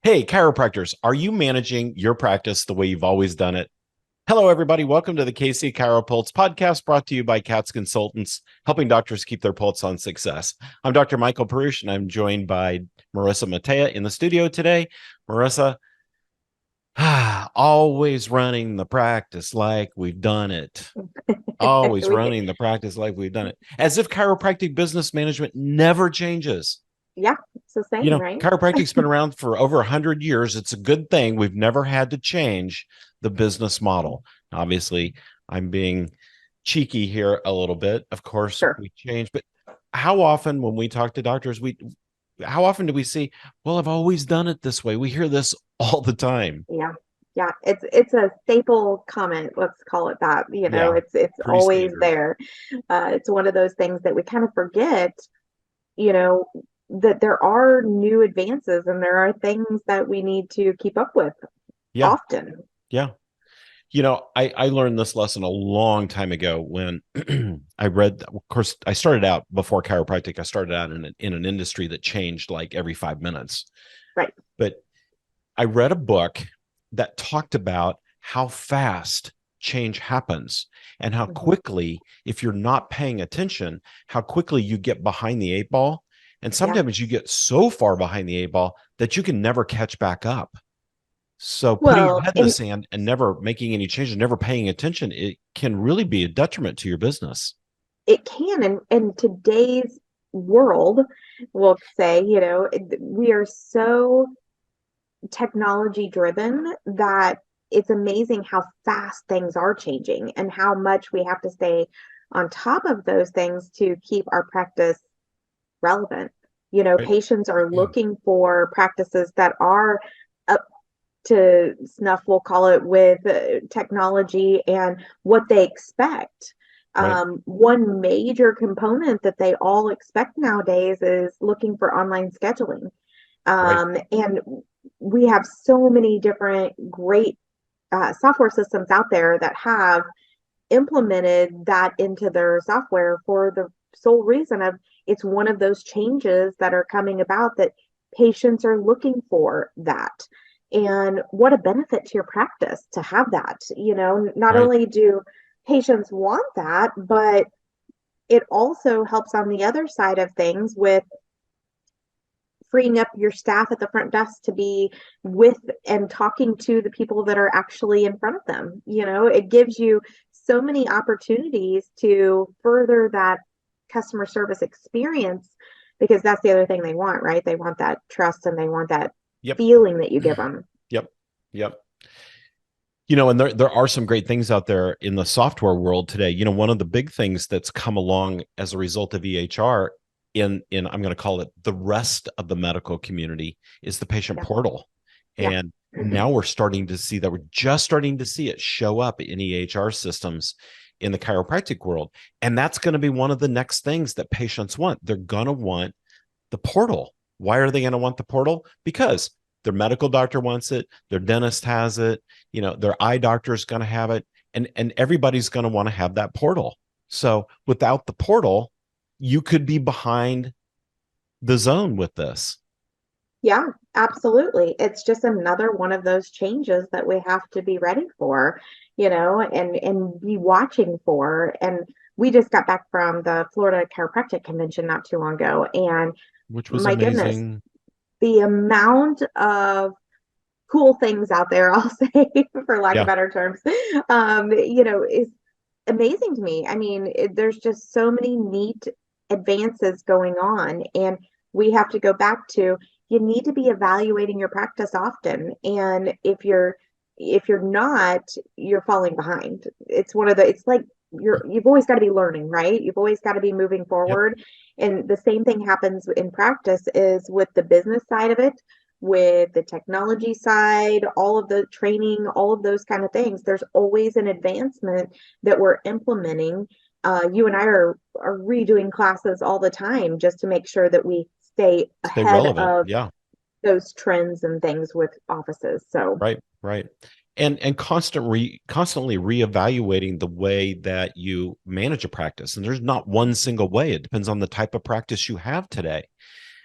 Hey, chiropractors, are you managing your practice the way you've always done it? Hello, everybody. Welcome to the KC CHIROPulse Podcast, brought to you by CATS Consultants, helping doctors keep their pulse on success. I'm Dr. Michael Perush, and I'm joined by Marissa Matea in the studio today. Marissa, always running the practice like we've done it. Always We, running the practice like we've done it. As if chiropractic business management never changes. yeah, it's the same, right? Chiropractic's been around for over 100 years. It's a good thing. We've never had to change the business model. Obviously, I'm being cheeky here a little bit. Of course, Sure. we change, but how often when we talk to doctors, how often do we see, well, I've always done it this way? We hear this all the time. Yeah. Yeah. It's a staple comment. Let's call it that. Yeah, It's pretty always standard. there. It's one of those things that we kind of forget, you know, that there are new advances and there are things that we need to keep up with Yeah, often. yeah. I learned this lesson a long time ago when I read, of course, I started out before chiropractic. I started out in an industry that changed like every 5 minutes. Right. But I read a book that talked about how fast change happens and how Hmm. quickly, if you're not paying attention, how quickly you get behind the eight ball. And Yeah. sometimes you get so far behind the eight ball that you can never catch back up. So putting your Well, head in the and sand and never making any changes, never paying attention, it can really be a detriment to your business. it can, and in today's world, we'll say, we are so technology driven that it's amazing how fast things are changing and how much we have to stay on top of those things to keep our practice relevant. Right. Patients are looking for practices that are up to snuff, we'll call it, with technology and what they expect. Right. One major component that they all expect nowadays is looking for online scheduling. Right. And we have so many different great software systems out there that have implemented that into their software for the sole reason of it's one of those changes that are coming about that patients are looking for that. And what a benefit to your practice to have that. Not Right. only do patients want that, but it also helps on the other side of things with freeing up your staff at the front desk to be with and talking to the people that are actually in front of them. It gives you so many opportunities to further that customer service experience because that's the other thing they want, right? They want that trust and they want that Yep. feeling that you give them. Yep. Yep. And there are some great things out there in the software world today. One of the big things that's come along as a result of EHR in I'm going to call it the rest of the medical community is the patient Yeah. portal. Yeah. And now we're just starting to see it show up in EHR systems in the chiropractic world. And that's going to be one of the next things that patients want. They're going to want the portal. Why are they going to want the portal? Because their medical doctor wants it, their dentist has it, their eye doctor is going to have it, and everybody's going to want to have that portal. So without the portal, you could be behind the zone with this. Yeah, absolutely. It's just another one of those changes that we have to be ready for, and be watching for. And we just got back from the Florida Chiropractic Convention not too long ago, and Which was my goodness, amazing. the amount of cool things out there, I'll say, for lack of Yeah. better terms, is amazing to me. I mean, there's just so many neat advances going on, and we have to go back to you need to be evaluating your practice often. And if you're not, you're falling behind. It's like you've always got to be learning, right? You've always got to be moving Yep. forward. And the same thing happens in practice is with the business side of it, with the technology side, all of the training, all of those kind of things. There's always an advancement that we're implementing. You and I are redoing classes all the time just to make sure that we stay Stay ahead relevant. of Yeah. those trends and things with offices. So Right. Right. And constantly reevaluating the way that you manage a practice. And there's not one single way. It depends on the type of practice you have today.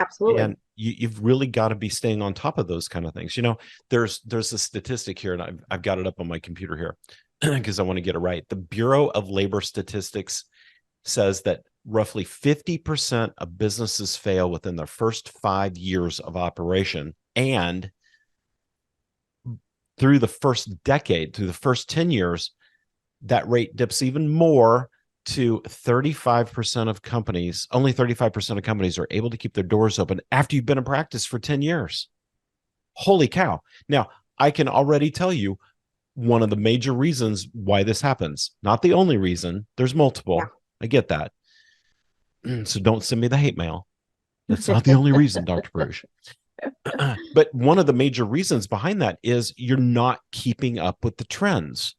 Absolutely. And you've really got to be staying on top of those kind of things. There's a statistic here, and I've got it up on my computer here because I want to get it right. The Bureau of Labor Statistics says that roughly 50% of businesses fail within their first 5 years of operation. And through the first decade, through the first 10 years, that rate dips even more to 35% of companies. Only 35% of companies are able to keep their doors open after you've been in practice for 10 years. Holy cow. Now, I can already tell you one of the major reasons why this happens. Not the only reason. There's multiple. Yeah. I get that. So don't send me the hate mail. That's not the only reason, Dr. Bruce. But one of the major reasons behind that is you're not keeping up with the trends.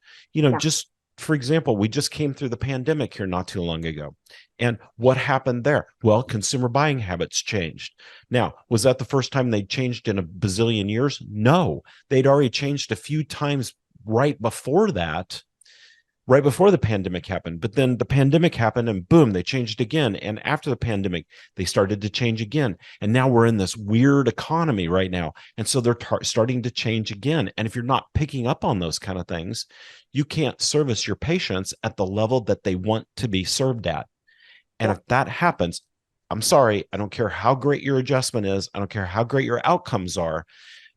Just for example, we just came through the pandemic here not too long ago. And what happened there? Well, consumer buying habits changed. Now, was that the first time they changed in a bazillion years? No, they'd already changed a few times right before that, right before the pandemic happened. But then the pandemic happened and boom, they changed again. And after the pandemic, they started to change again. And now we're in this weird economy right now. And so they're starting to change again. And if you're not picking up on those kind of things, you can't service your patients at the level that they want to be served at. And if that happens, I'm sorry, I don't care how great your adjustment is. I don't care how great your outcomes are.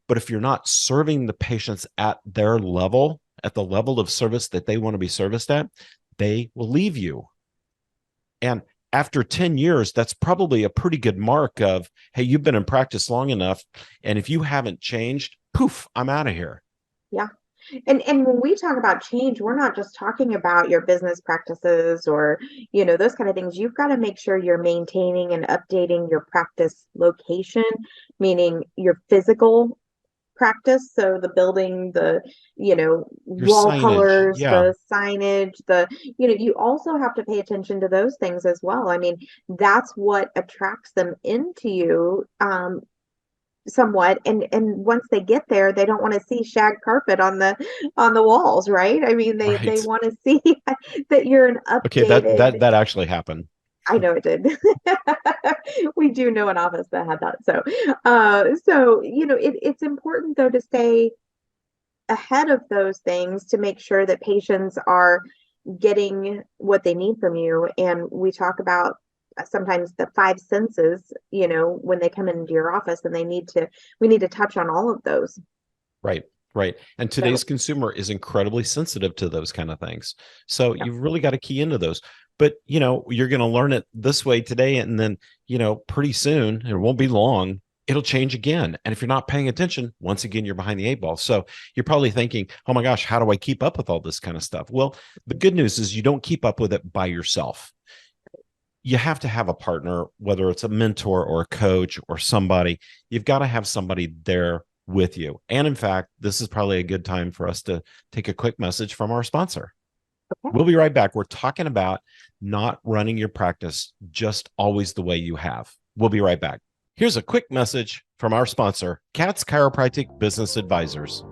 But if you're not serving the patients at their level, at the level of service that they want to be serviced at, they will leave you. And after 10 years, that's probably a pretty good mark of, hey, you've been in practice long enough. And if you haven't changed, poof, I'm out of here. Yeah. And when we talk about change, we're not just talking about your business practices or, those kind of things. You've got to make sure you're maintaining and updating your practice location, meaning your physical practice. So the building, the, wall signage, colors, yeah. the signage, you also have to pay attention to those things as well. I mean, that's what attracts them into you, somewhat. And once they get there, they don't want to see shag carpet on the walls, right? I mean, they Right. want to see that you're an Okay, updated. that actually happened. I know it did. We do know an office that had that. So, it's important though to stay ahead of those things to make sure that patients are getting what they need from you. And we talk about sometimes the five senses, when they come into your office, and we need to touch on all of those. Right. And today's consumer is incredibly sensitive to those kind of things. So you've really got to key into those. But, you're going to learn it this way today. And then, pretty soon, it won't be long, it'll change again. And if you're not paying attention, once again, you're behind the eight ball. So you're probably thinking, oh my gosh, how do I keep up with all this kind of stuff? Well, the good news is you don't keep up with it by yourself. You have to have a partner, whether it's a mentor or a coach or somebody. You've got to have somebody there with you. And in fact, this is probably a good time for us to take a quick message from our sponsor. Okay. We'll be right back. We're talking about not running your practice just always the way you have. We'll be right back. Here's a quick message from our sponsor, Katz Chiropractic Business Advisors.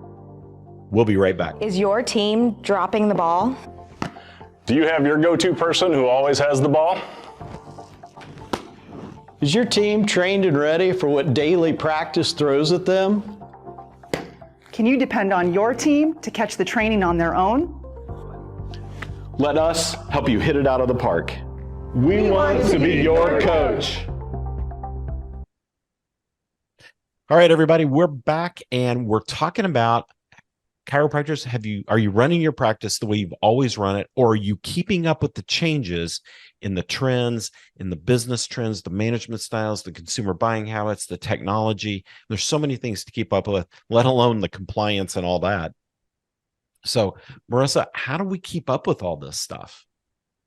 We'll be right back. Is your team dropping the ball? Do you have your go-to person who always has the ball? Is your team trained and ready for what daily practice throws at them? Can you depend on your team to catch the training on their own? Let us help you hit it out of the park. We want to be your coach. All right, everybody, we're back and we're talking about chiropractors. Are you running your practice the way you've always run it, or are you keeping up with the changes in the trends, in the business trends, the management styles, the consumer buying habits, the technology? There's so many things to keep up with, let alone the compliance and all that. So, Marissa, how do we keep up with all this stuff?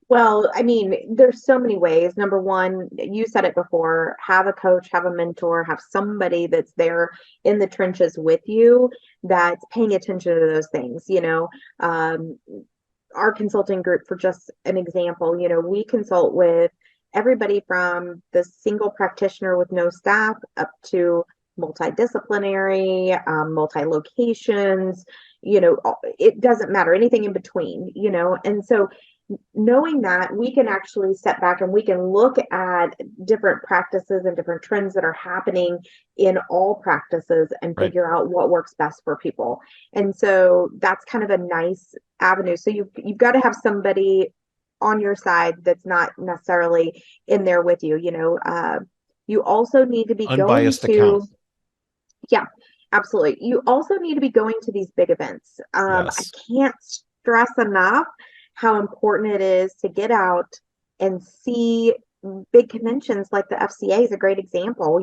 Well, I mean, there's so many ways. Number one, you said it before, have a coach, have a mentor, have somebody that's there in the trenches with you that's paying attention to those things. Our consulting group, for just an example, we consult with everybody from the single practitioner with no staff up to multidisciplinary, multi-locations, it doesn't matter, anything in between, and so knowing that, we can actually step back and we can look at different practices and different trends that are happening in all practices and Right. figure out what works best for people. And so that's kind of a nice avenue. So you've got to have somebody on your side that's not necessarily in there with you. You also need to be Unbiased going to, account. yeah, absolutely. You also need to be going to these big events. I Yes. can't stress enough how important it is to get out and see big conventions like the FCA is a great example,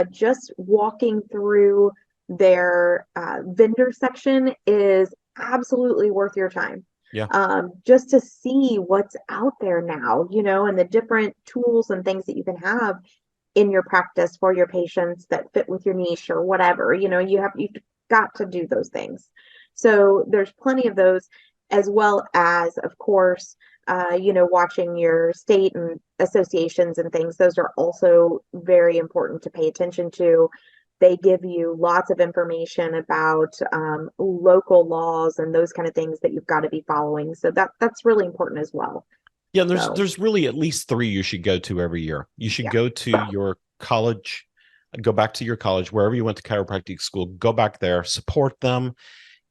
just walking through their vendor section is absolutely worth your time. Yeah. Just to see what's out there now, and the different tools and things that you can have in your practice for your patients that fit with your niche or whatever. You've got to do those things. So there's plenty of those, as well as, of course, watching your state and associations and things. Those are also very important to pay attention to. They give you lots of information about local laws and those kind of things that you've got to be following. So that's really important as well. Yeah, there's really at least 3 you should go to every year. You should go to your college, go back to your college, wherever you went to chiropractic school, go back there, support them.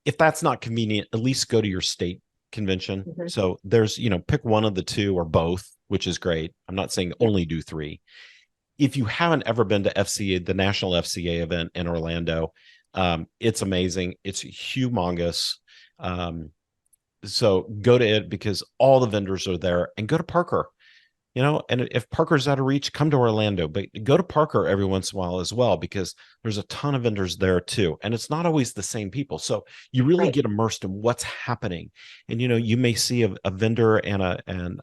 If that's not convenient, at least go to your state convention. Mm-hmm. So there's, pick one of the 2 or both, which is great. I'm not saying only do 3. If you haven't ever been to FCA, the National FCA event in Orlando, it's amazing. It's humongous. So go to it because all the vendors are there, and go to Parker, and if Parker's out of reach, come to Orlando, but go to Parker every once in a while as well, because there's a ton of vendors there too. And it's not always the same people. So you really get immersed in what's happening. And, you may see a vendor and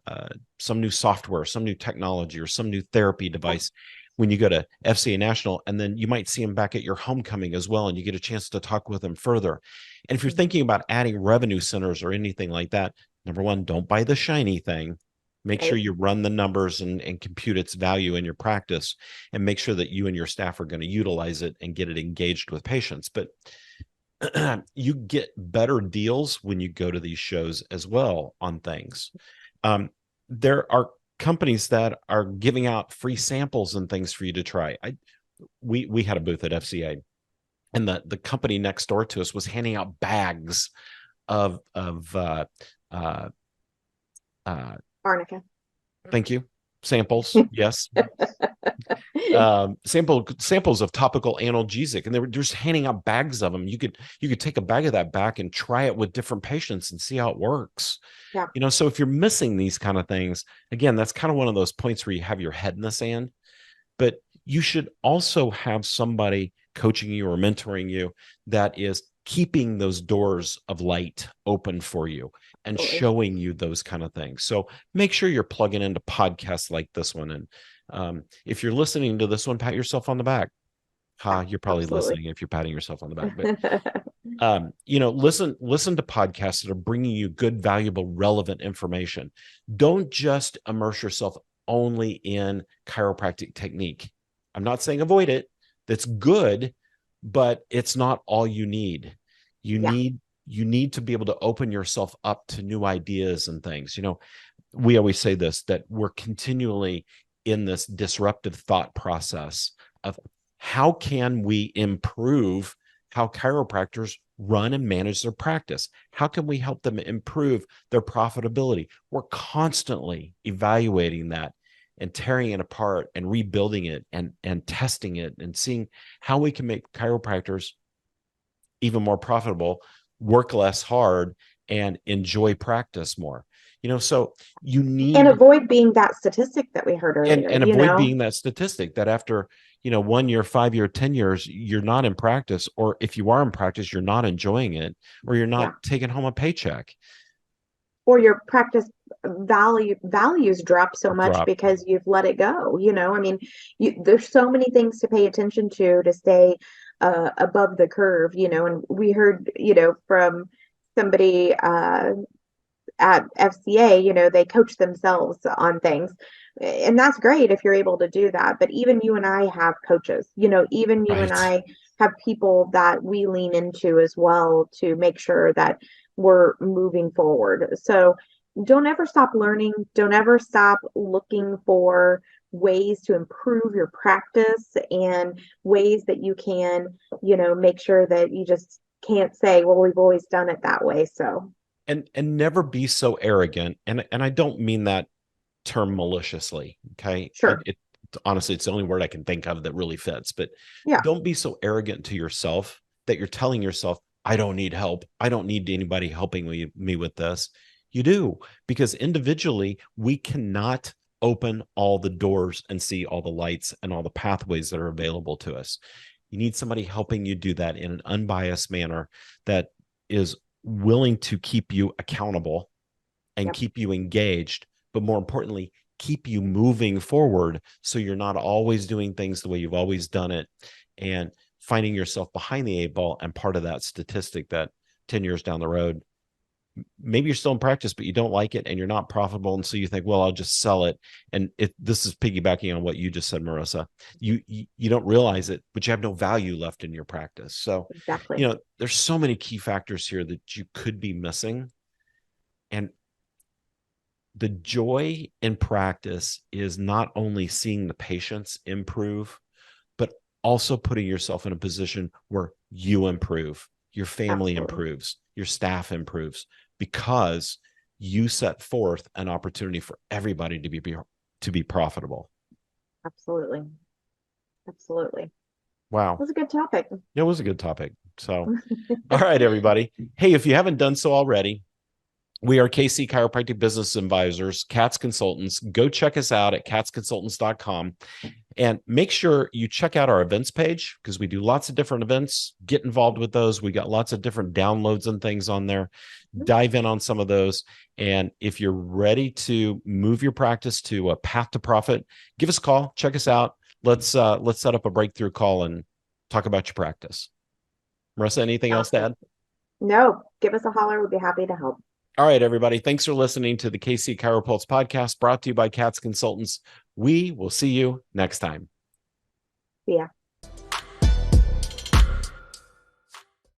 some new software, some new technology, or some new therapy device when you go to FCA National, and then you might see them back at your homecoming as well. And you get a chance to talk with them further. And if you're thinking about adding revenue centers or anything like that, number one, don't buy the shiny thing. Make sure you run the numbers and compute its value in your practice, and make sure that you and your staff are going to utilize it and get it engaged with patients. But you get better deals when you go to these shows as well on things. There are companies that are giving out free samples and things for you to try. We had a booth at FCA, and the company next door to us was handing out bags of Arnica. Thank you. Samples. Yes. Samples of topical analgesic, and they were just handing out bags of them. You could take a bag of that back and try it with different patients and see how it works. Yeah. So if you're missing these kind of things, again, that's kind of one of those points where you have your head in the sand. But you should also have somebody coaching you or mentoring you that is keeping those doors of light open for you and showing you those kind of things. So make sure you're plugging into podcasts like this one. And if you're listening to this one, pat yourself on the back. You're probably listening if you're patting yourself on the back. But listen to podcasts that are bringing you good, valuable, relevant information. Don't just immerse yourself only in chiropractic technique. I'm not saying avoid it. That's good, but it's not all you need. You need to be able to open yourself up to new ideas and things. We always say this, that we're continually in this disruptive thought process of how can we improve how chiropractors run and manage their practice? How can we help them improve their profitability? We're constantly evaluating that and tearing it apart and rebuilding it and testing it and seeing how we can make chiropractors even more profitable, work less hard, and enjoy practice more. So you need, and avoid being that statistic that we heard earlier, and avoid being that statistic that after 1 year, 5 year, 10 years, you're not in practice, or if you are in practice, you're not enjoying it, or you're not taking home a paycheck, or your practice values drop so much because you've let it go. There's so many things to pay attention to stay above the curve, and we heard, from somebody at FCA, they coach themselves on things, and that's great if you're able to do that. But even you and I have coaches, even you and I have people that we lean into as well to make sure that we're moving forward. So don't ever stop learning. Don't ever stop looking for ways to improve your practice and ways that you can, make sure that you just can't say, well, we've always done it that way. So, and never be so arrogant. And I don't mean that term maliciously. Okay. sure. Honestly, it's the only word I can think of that really fits, but Yeah. don't be so arrogant to yourself that you're telling yourself, I don't need help. I don't need anybody helping me with this. You do, because individually we cannot open all the doors and see all the lights and all the pathways that are available to us. You need somebody helping you do that in an unbiased manner that is willing to keep you accountable and Yep. keep you engaged, but more importantly, keep you moving forward so you're not always doing things the way you've always done it and finding yourself behind the 8 ball and part of that statistic that 10 years down the road, maybe you're still in practice, but you don't like it and you're not profitable. And so you think, well, I'll just sell it. And this is piggybacking on what you just said, Marissa. You don't realize it, but you have no value left in your practice. So, Exactly. there's so many key factors here that you could be missing. And the joy in practice is not only seeing the patients improve, but also putting yourself in a position where you improve, your family Absolutely. improves, your staff improves, because you set forth an opportunity for everybody to be profitable. Absolutely. Absolutely. Wow. That was a good topic. It was a good topic. So, all right, everybody. Hey, if you haven't done so already, we are KC Chiropractic Business Advisors, CATS Consultants. Go check us out at catsconsultants.com and make sure you check out our events page because we do lots of different events. Get involved with those. We got lots of different downloads and things on there. Dive in on some of those. And if you're ready to move your practice to a path to profit, give us a call. Check us out. Let's set up a breakthrough call and talk about your practice. Marissa, anything else to add? No, give us a holler. We'd be happy to help. All right, everybody. Thanks for listening to the KC CHIROPulse podcast brought to you by CATS Consultants. We will see you next time. See ya.